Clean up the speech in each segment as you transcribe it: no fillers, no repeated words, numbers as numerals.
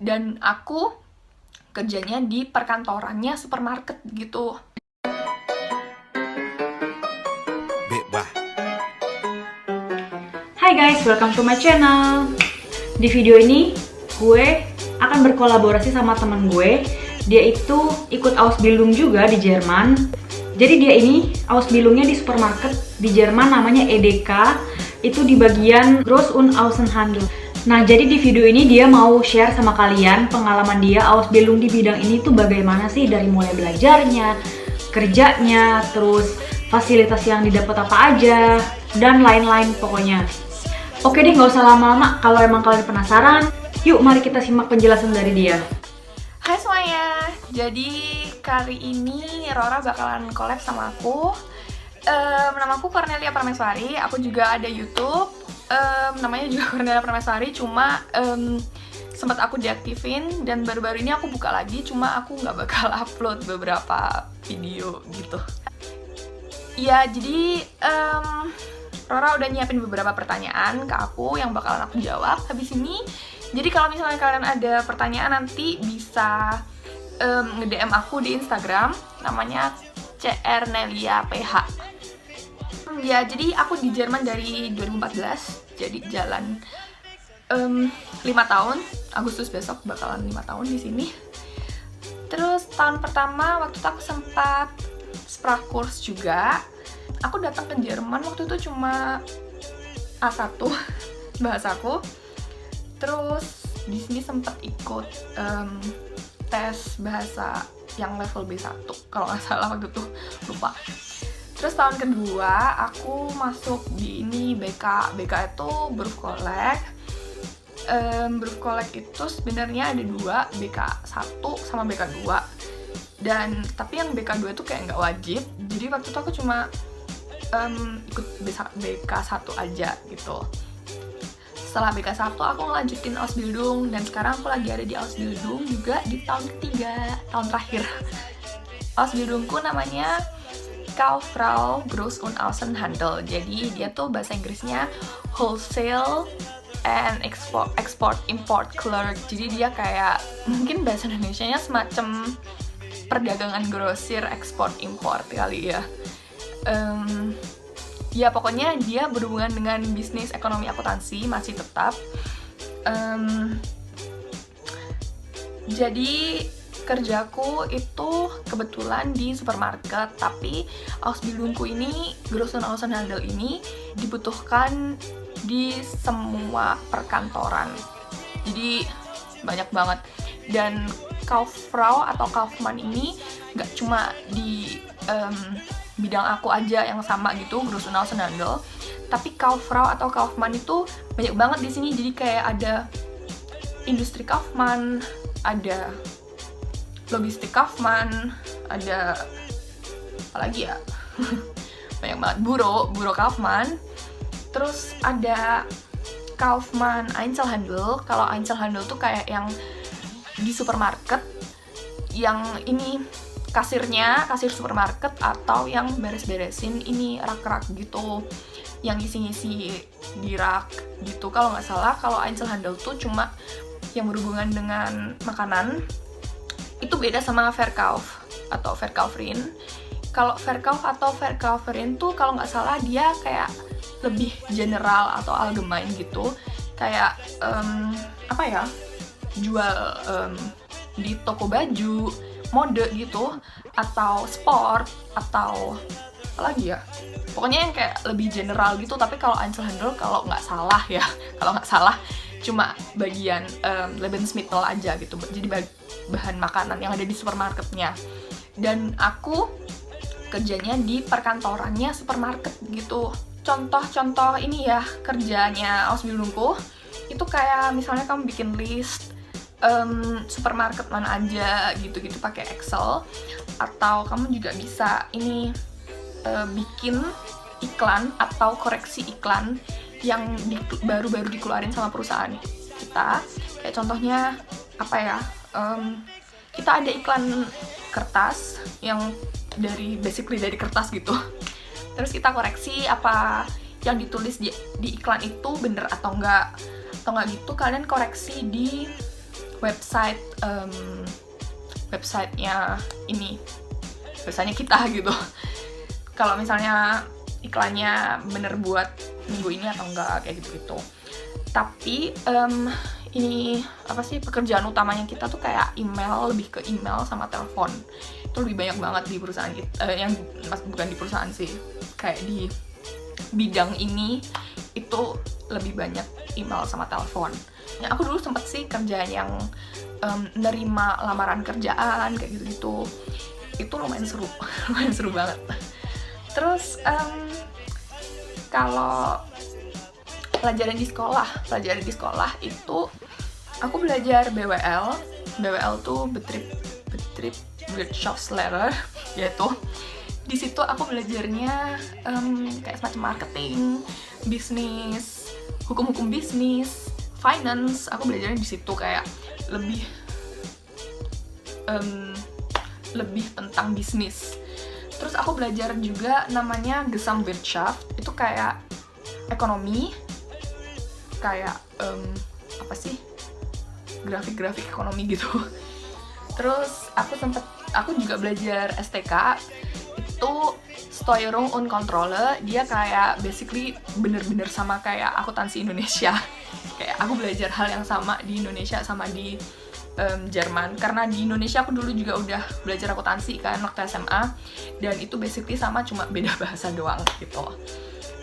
Dan aku kerjanya di perkantorannya supermarket gitu. Hai guys, welcome to my channel. Di video ini gue akan berkolaborasi sama temen gue. Dia itu ikut Ausbildung juga di Jerman. Jadi dia ini Ausbildungnya di supermarket di Jerman, namanya EDK. Itu di bagian Groß- und Außenhandel. Nah, jadi di video ini dia mau share sama kalian pengalaman dia Ausbildung di bidang ini tuh bagaimana sih, dari mulai belajarnya, kerjanya, terus fasilitas yang didapat apa aja, dan lain-lain pokoknya. Oke deh, nggak usah lama-lama. Kalau emang kalian penasaran, yuk mari kita simak penjelasan dari dia. Hai semuanya, jadi kali ini Rora bakalan collab sama aku. Namaku Cornelia Permeswari, aku juga ada YouTube, namanya juga Cornelia Permeswari, cuma sempat aku deaktifin dan baru-baru ini aku buka lagi, cuma aku nggak bakal upload beberapa video gitu. Ya, jadi Rora udah nyiapin beberapa pertanyaan ke aku yang bakalan aku jawab habis ini. Jadi kalau misalnya kalian ada pertanyaan nanti bisa nge-DM aku di Instagram, namanya crneliaph. Ya, jadi aku di Jerman dari 2014, jadi jalan 5 tahun. Agustus besok bakalan 5 tahun di sini. Terus tahun pertama waktu itu aku sempat Sprachkurs juga. Aku datang ke Jerman waktu itu cuma A1 bahasaku. Terus di sini sempat ikut tes bahasa yang level B1 kalau nggak salah waktu itu, lupa. Terus tahun kedua aku masuk di ini BK. BK itu Berufskolleg. Berufskolleg itu sebenarnya ada dua, BK1 sama BK2. Dan tapi yang BK2 itu kayak nggak wajib. Jadi waktu itu aku cuma ikut BK1 aja gitu. Setelah BK1 aku ngelanjutin Ausbildung dan sekarang aku lagi ada di Ausbildung juga di tahun ketiga, tahun terakhir. Ausbildungku namanya Kauffrau Groß- und Außenhandel. Jadi dia tuh bahasa Inggrisnya Wholesale and Export Import Clerk. Jadi dia kayak mungkin bahasa Indonesianya semacam perdagangan grosir ekspor impor kali ya. Ya pokoknya dia berhubungan dengan bisnis ekonomi akuntansi masih tetap. Jadi kerjaku itu kebetulan di supermarket, tapi Ausbildungku ini, Groß- und Außenhandel ini dibutuhkan di semua perkantoran. Jadi banyak banget. Dan Kauffrau atau Kaufmann ini nggak cuma di bidang aku aja yang sama gitu, Groß- und Außenhandel, tapi Kauffrau atau Kaufmann itu banyak banget di sini. Jadi kayak ada industri Kaufmann, ada logistik Kaufmann, ada apa lagi ya? Banyak banget, buro Kaufmann. Terus ada Kaufmann Einzelhandel. Kalau Einzelhandel tuh kayak yang di supermarket, yang ini kasir supermarket, atau yang beres-beresin ini rak-rak gitu, yang isi-isi di rak gitu. Kalau nggak salah, kalau Einzelhandel tuh cuma yang berhubungan dengan makanan. Itu beda sama Verkauf atau Verkaufrin. Kalau Verkauf atau Verkaufrin tuh kalau nggak salah dia kayak lebih general atau allgemein gitu, kayak apa ya, jual di toko baju, mode gitu, atau sport, atau apa lagi ya, pokoknya yang kayak lebih general gitu. Tapi kalau Einzelhandel kalau nggak salah cuma bagian Lebensmittel aja gitu, jadi bahan makanan yang ada di supermarketnya. Dan aku kerjanya di perkantorannya supermarket gitu. Contoh-contoh ini ya kerjanya Ausbildungku itu kayak misalnya kamu bikin list supermarket mana aja gitu-gitu pakai Excel, atau kamu juga bisa ini bikin iklan atau koreksi iklan yang baru-baru dikeluarin sama perusahaan kita. Kayak contohnya apa ya, kita ada iklan kertas yang basically dari kertas gitu. Terus kita koreksi apa yang ditulis di iklan itu bener atau enggak gitu. Kalian koreksi di websitenya kita gitu. Kalau misalnya iklannya bener buat minggu ini atau enggak, kayak gitu-gitu. Tapi ini pekerjaan utamanya kita tuh kayak lebih ke email sama telepon. Itu lebih banyak banget di perusahaan kita, bukan di perusahaan sih, kayak di bidang ini itu lebih banyak email sama telepon. Aku dulu sempet sih kerjaan yang nerima lamaran kerjaan kayak gitu-gitu. Itu lumayan seru, lumayan seru banget. Terus kalau pelajaran di sekolah itu aku belajar BWL. BWL tuh Betrieb Wirtschaftslehre, yaitu di situ aku belajarnya kayak semacam marketing, bisnis, hukum bisnis, finance. Aku belajarnya di situ kayak lebih tentang bisnis. Terus aku belajar juga namanya Gesamtwirtschaft, itu kayak ekonomi, kayak grafik-grafik ekonomi gitu. Terus aku juga belajar STK, itu Steuerung und Kontrolle. Dia kayak basically bener-bener sama kayak akuntansi Indonesia. Kayak aku belajar hal yang sama di Indonesia sama di Jerman, karena di Indonesia aku dulu juga udah belajar akuntansi kan waktu SMA, dan itu basically sama, cuma beda bahasa doang gitu.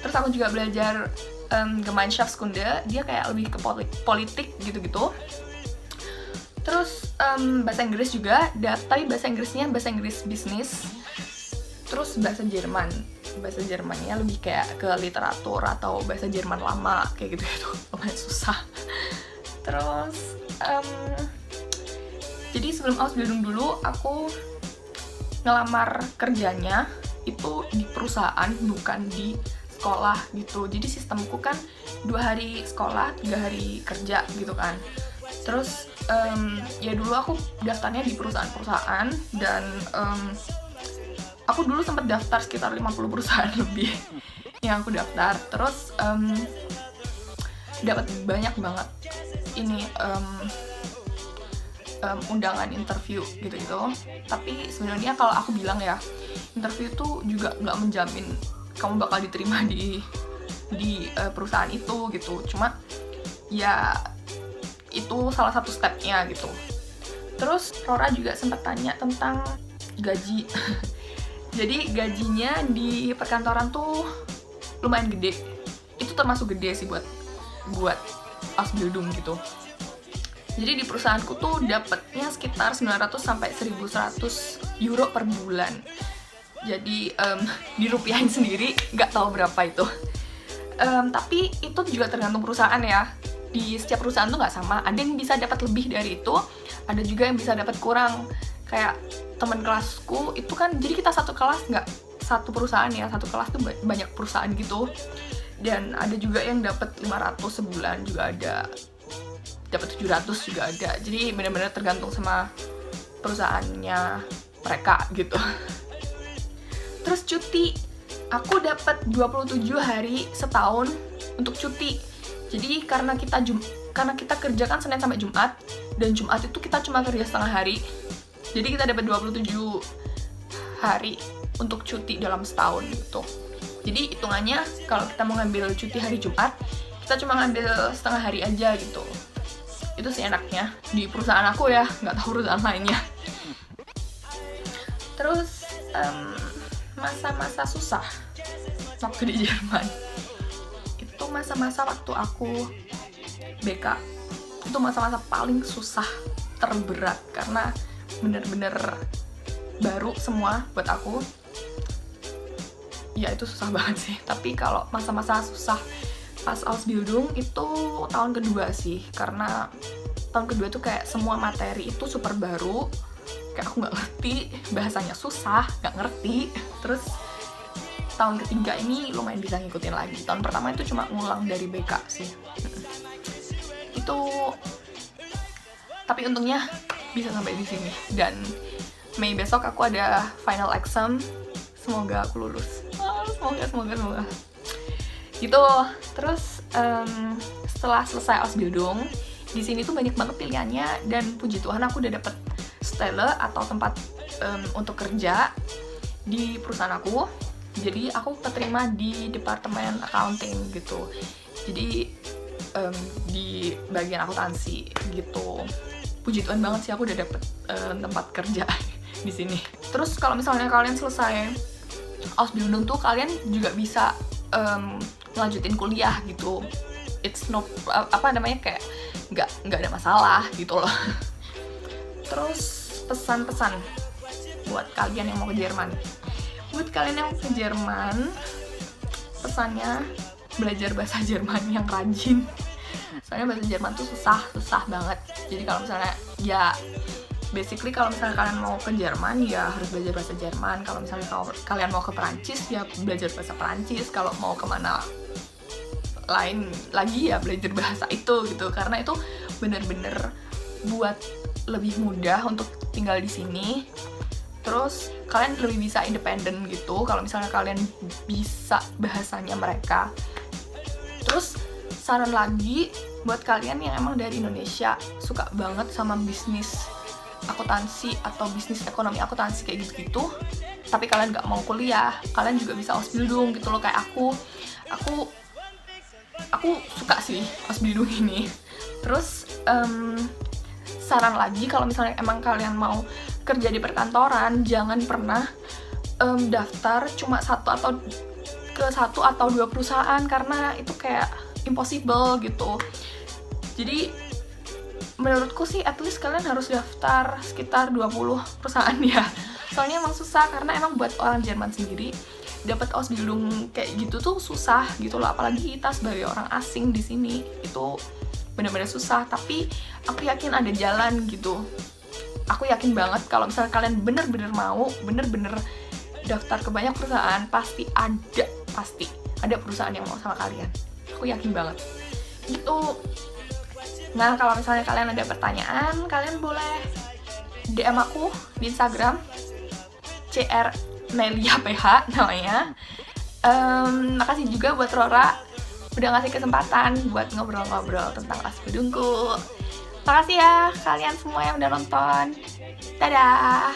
Terus aku juga belajar Gemeinschaftskunde, dia kayak lebih ke politik gitu-gitu. Terus bahasa Inggris juga, tapi bahasa Inggrisnya bahasa Inggris bisnis. Terus bahasa Jermannya lebih kayak ke literatur atau bahasa Jerman lama kayak gitu-gitu, lumayan susah. Terus jadi sebelum Ausbildung dulu aku ngelamar kerjanya itu di perusahaan, bukan di sekolah gitu. Jadi sistemku kan 2 hari sekolah, 3 hari kerja gitu kan. Terus ya dulu aku daftarnya di perusahaan-perusahaan, dan aku dulu sempat daftar sekitar 50 perusahaan lebih yang aku daftar. Terus dapat banyak banget ini undangan interview gitu-gitu. Tapi sebenarnya kalau aku bilang ya, interview tuh juga nggak menjamin kamu bakal diterima di perusahaan itu gitu. Cuma ya itu salah satu stepnya gitu. Terus Rora juga sempat tanya tentang gaji. Jadi gajinya di perkantoran tuh lumayan gede. Itu termasuk gede sih buat Ausbildung gitu. Jadi di perusahaanku tuh dapatnya sekitar 900 sampai 1.100 euro per bulan. Jadi dirupiahin sendiri nggak tahu berapa itu. Tapi itu juga tergantung perusahaan ya. Di setiap perusahaan tuh nggak sama. Ada yang bisa dapat lebih dari itu, ada juga yang bisa dapat kurang. Kayak teman kelasku itu kan, jadi kita satu kelas, nggak satu perusahaan ya, satu kelas tuh banyak perusahaan gitu. Dan ada juga yang dapat 500 sebulan juga ada, dapat 700 juga ada. Jadi benar-benar tergantung sama perusahaannya mereka gitu. Terus cuti, aku dapat 27 hari setahun untuk cuti. Jadi karena kita kerja kan Senin sampai Jumat, dan Jumat itu kita cuma kerja setengah hari. Jadi kita dapat 27 hari untuk cuti dalam setahun gitu. Jadi hitungannya kalau kita mau ngambil cuti hari Jumat, kita cuma ngambil setengah hari aja gitu. Itu sih enaknya di perusahaan aku ya, nggak tahu perusahaan lainnya. Terus masa-masa susah waktu di Jerman itu masa-masa waktu aku BK. Itu masa-masa paling susah, terberat, karena bener-bener baru semua buat aku. Ya itu susah banget sih. Tapi kalau masa-masa susah pas Ausbildung itu tahun kedua sih, karena tahun kedua tuh kayak semua materi itu super baru, kayak aku nggak ngerti, bahasanya susah, nggak ngerti. Terus tahun ketiga ini lumayan bisa ngikutin lagi. Tahun pertama itu cuma ngulang dari BK sih. Itu, tapi untungnya bisa sampai di sini. Dan Mei besok aku ada final exam, semoga aku lulus. Semoga. Gitu. Terus setelah selesai Ausbildung, di sini tuh banyak banget pilihannya, dan puji Tuhan aku udah dapet stelle atau tempat untuk kerja di perusahaan aku. Jadi aku keterima di departemen accounting gitu. Jadi di bagian akuntansi gitu. Puji Tuhan banget sih aku udah dapet tempat kerja di sini. Terus kalau misalnya kalian selesai Ausbildung tuh kalian juga bisa ngelanjutin kuliah gitu. It's no kayak nggak ada masalah gitu loh. Terus pesan-pesan buat kalian yang mau ke Jerman. Buat kalian yang mau ke Jerman, pesannya belajar bahasa Jerman yang rajin. Soalnya bahasa Jerman tuh susah banget. Jadi kalau misalnya ya basically kalau misalnya kalian mau ke Jerman ya harus belajar bahasa Jerman. Kalau misalnya kalian mau ke Perancis ya belajar bahasa Perancis. Kalau mau kemana lain lagi ya belajar bahasa itu gitu. Karena itu bener-bener buat lebih mudah untuk tinggal di sini. Terus kalian lebih bisa independen gitu kalau misalnya kalian bisa bahasanya mereka. Terus saran lagi buat kalian yang emang dari Indonesia suka banget sama bisnis akuntansi atau bisnis ekonomi akuntansi kayak gitu-gitu, tapi kalian nggak mau kuliah, kalian juga bisa Ausbildung gitu loh. Kayak aku suka sih Ausbildung ini. Terus saran lagi kalau misalnya emang kalian mau kerja di perkantoran, jangan pernah daftar cuma satu atau dua perusahaan, karena itu kayak impossible gitu. Jadi menurutku sih at least kalian harus daftar sekitar 20 perusahaan ya. Soalnya emang susah, karena emang buat orang Jerman sendiri dapat Ausbildung kayak gitu tuh susah gitu loh. Apalagi kita sebagai orang asing di sini itu benar-benar susah. Tapi aku yakin ada jalan gitu. Aku yakin banget kalau misalnya kalian bener-bener mau, bener-bener daftar ke banyak perusahaan, pasti ada perusahaan yang mau sama kalian. Aku yakin banget gitu. Nah, kalau misalnya kalian ada pertanyaan, kalian boleh DM aku di Instagram CR_NeliaPH namanya. Makasih juga buat Rora udah ngasih kesempatan buat ngobrol-ngobrol tentang Ausbildungku. Makasih ya kalian semua yang udah nonton. Dadah.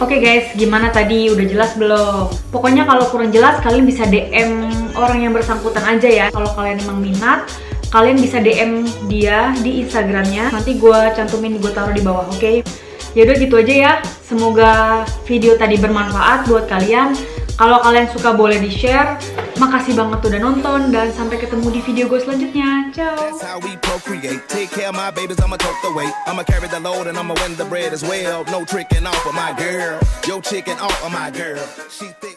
Oke guys, gimana tadi? Udah jelas belum? Pokoknya kalau kurang jelas kalian bisa DM orang yang bersangkutan aja ya. Kalau kalian emang minat, kalian bisa DM dia di Instagramnya. Nanti gue cantumin, gue taruh di bawah, oke? Yaudah gitu aja ya. Semoga video tadi bermanfaat buat kalian. Kalau kalian suka boleh di-share. Makasih banget udah nonton, dan sampai ketemu di video gue selanjutnya. Ciao! That's how we procreate. Take care of my babies, I'ma tote the weight. I'ma carry the load and I'ma win the bread as well. No tricking off of my girl. Yo chicken off of my girl. She thick.